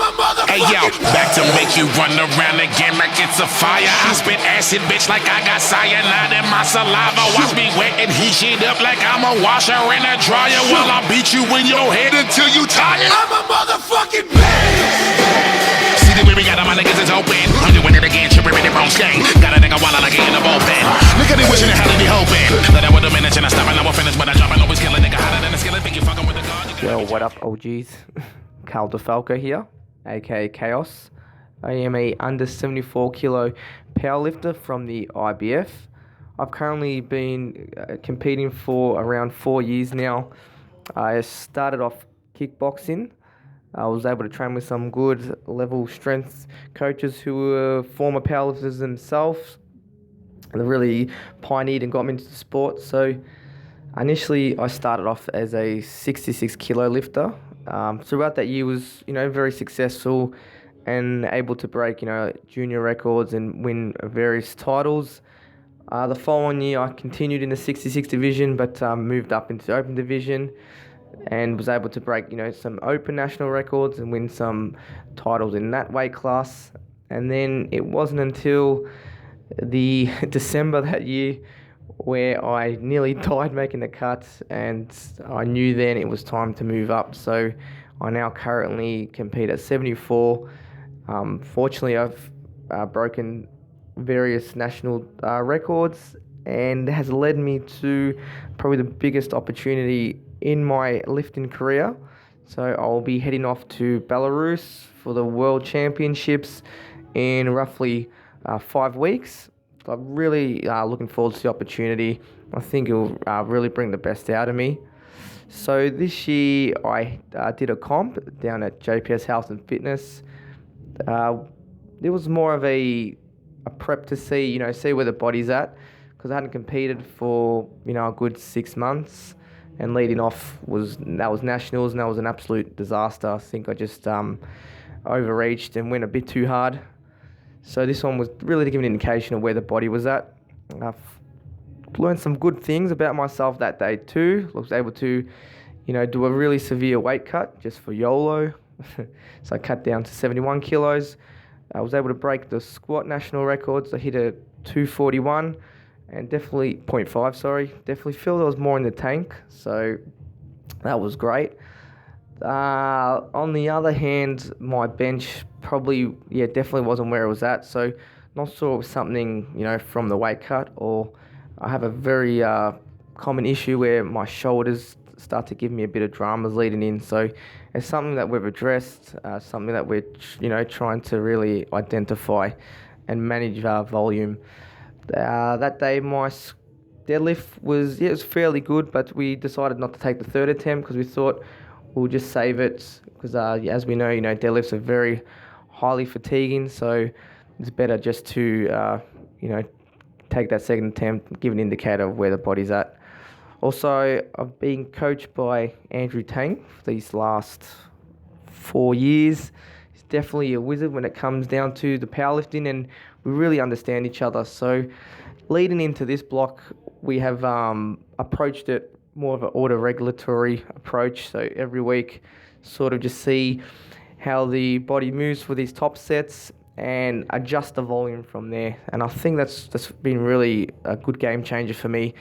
Hey yo, back to make you run around again like it's a fire. I spit acid, bitch, like I got cyanide in my saliva. Watch me wet and heat shit up like I'm a washer in a dryer while I beat you in your head until you tired. I'm a motherfucking beast. See the way we got all my niggas is open. I'm doing it again, tripping in the wrong skank. Got a nigga while I get in the bullpen. Look at it wishing it had to be hoping that I would have managed and I stop and I will finish, but I drop and always kill a nigga hotter than a skillet. Think you fucking with the gun. Yo, what up, OGs? Karl Di Falco here, aka Khaos. I am a under 74 kilo powerlifter from the IPF. I've currently been competing for around 4 years now. I started off kickboxing. I was able to train with some good level strength coaches who were former powerlifters themselves. They really pioneered and got me into the sport. So initially I started off as a 66 kilo lifter. Throughout that year was, very successful and able to break, junior records and win various titles. The following year I continued in the 66 division, but moved up into the open division and was able to break, some open national records and win some titles in that weight class. And then it wasn't until the December that year where I nearly died making the cut, and I knew then it was time to move up. So I now currently compete at 74. Fortunately, I've broken various national records, and it has led me to probably the biggest opportunity in my lifting career. So I'll be heading off to Belarus for the World Championships in roughly 5 weeks. I'm really looking forward to the opportunity. I think it will really bring the best out of me. So this year I did a comp down at JPS Health and Fitness. It was more of a prep to see where the body's at, because I hadn't competed for a good 6 months, and leading off was nationals, and that was an absolute disaster. I think I just overreached and went a bit too hard. So this one was really to give an indication of where the body was at. I've learned some good things about myself that day too. I was able to, do a really severe weight cut just for YOLO. So I cut down to 71 kilos. I was able to break the squat national records. I hit a 241 and definitely 0.5, sorry. Definitely feel there was more in the tank. So that was great. On the other hand, my bench definitely wasn't where it was at. So not sure it was something, from the weight cut, or I have a very common issue where my shoulders start to give me a bit of dramas leading in. So it's something that we've addressed, something that we're, trying to really identify and manage volume. That day, my deadlift was fairly good, but we decided not to take the third attempt because we thought we'll just save it, because as we know, deadlifts are very highly fatiguing, so it's better just to, take that second attempt, give an indicator of where the body's at. Also, I've been coached by Andrew Tang for these last 4 years. He's definitely a wizard when it comes down to the powerlifting, and we really understand each other. So leading into this block, we have approached it more of an auto-regulatory approach. So every week, sort of just see how the body moves for these top sets and adjust the volume from there. And I think that's been really a good game changer for me. It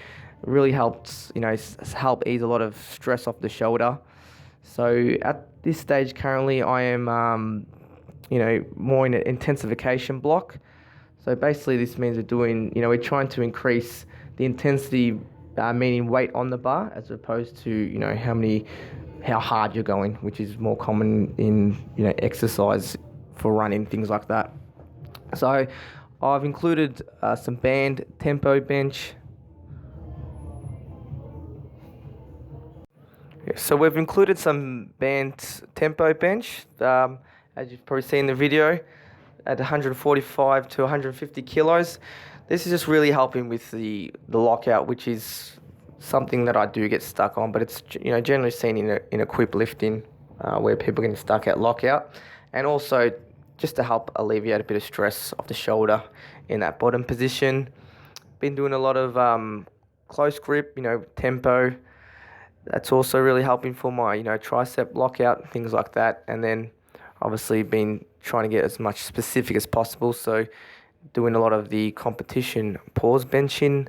really helped, help ease a lot of stress off the shoulder. So at this stage currently, I am, more in an intensification block. So basically this means we're trying to increase the intensity, meaning weight on the bar, as opposed to, how hard you're going, which is more common in, exercise for running, things like that. So I've included some band tempo bench. So we've included some band tempo bench, as you've probably seen in the video, at 145 to 150 kilos. This is just really helping with the lockout, which is something that I do get stuck on, but it's generally seen in equip lifting, where people are getting stuck at lockout, and also just to help alleviate a bit of stress off the shoulder in that bottom position. Been doing a lot of close grip, tempo. That's also really helping for my tricep lockout, things like that. And then obviously been trying to get as much specific as possible, so doing a lot of the competition pause benching.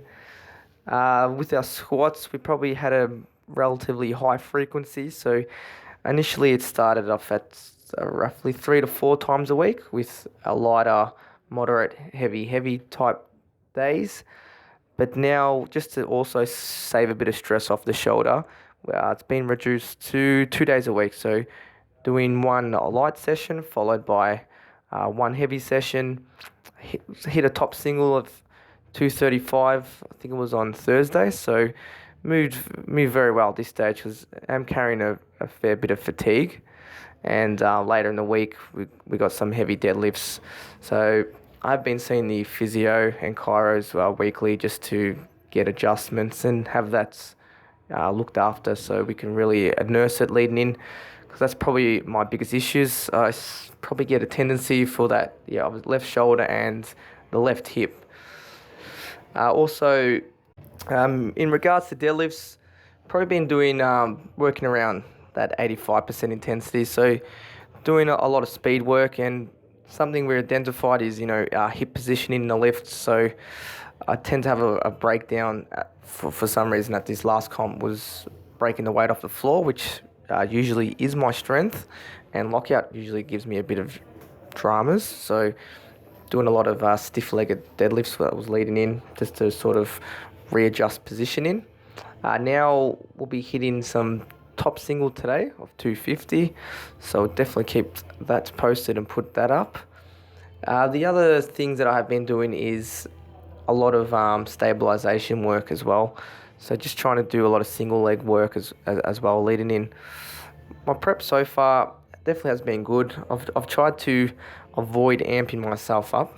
With our squats, we probably had a relatively high frequency, so initially it started off at roughly 3 to 4 times a week with a lighter, moderate, heavy type days. But now, just to also save a bit of stress off the shoulder, it's been reduced to 2 days a week. So doing one light session followed by one heavy session. Hit a top single of 235. I think it was on Thursday. So moved very well at this stage because I'm carrying a fair bit of fatigue. And later in the week, we got some heavy deadlifts. So I've been seeing the physio and chiros weekly just to get adjustments and have that looked after so we can really nurse it leading in, because that's probably my biggest issues. I probably get a tendency for that left shoulder and the left hip. Also, in regards to deadlifts, probably been doing working around that 85% intensity, so doing a lot of speed work. And something we identified is hip positioning in the lift. So I tend to have a breakdown for some reason at this last comp was breaking the weight off the floor, which usually is my strength, and lockout usually gives me a bit of dramas. So doing a lot of stiff-legged deadlifts that was leading in just to sort of readjust positioning. Now we'll be hitting some top single today of 250, so definitely keep that posted and put that up. The other things that I have been doing is a lot of stabilization work as well, so just trying to do a lot of single leg work as well leading in. My prep so far definitely has been good. I've tried to avoid amping myself up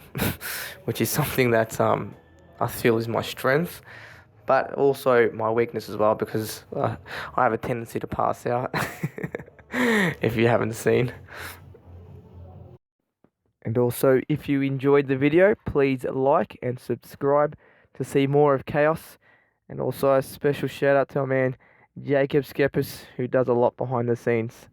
which is something that I feel is my strength, but also my weakness as well, because I have a tendency to pass out if you haven't seen. And also, if you enjoyed the video, please like and subscribe to see more of Khaos. And also a special shout out to our man Jacob Skepis, who does a lot behind the scenes.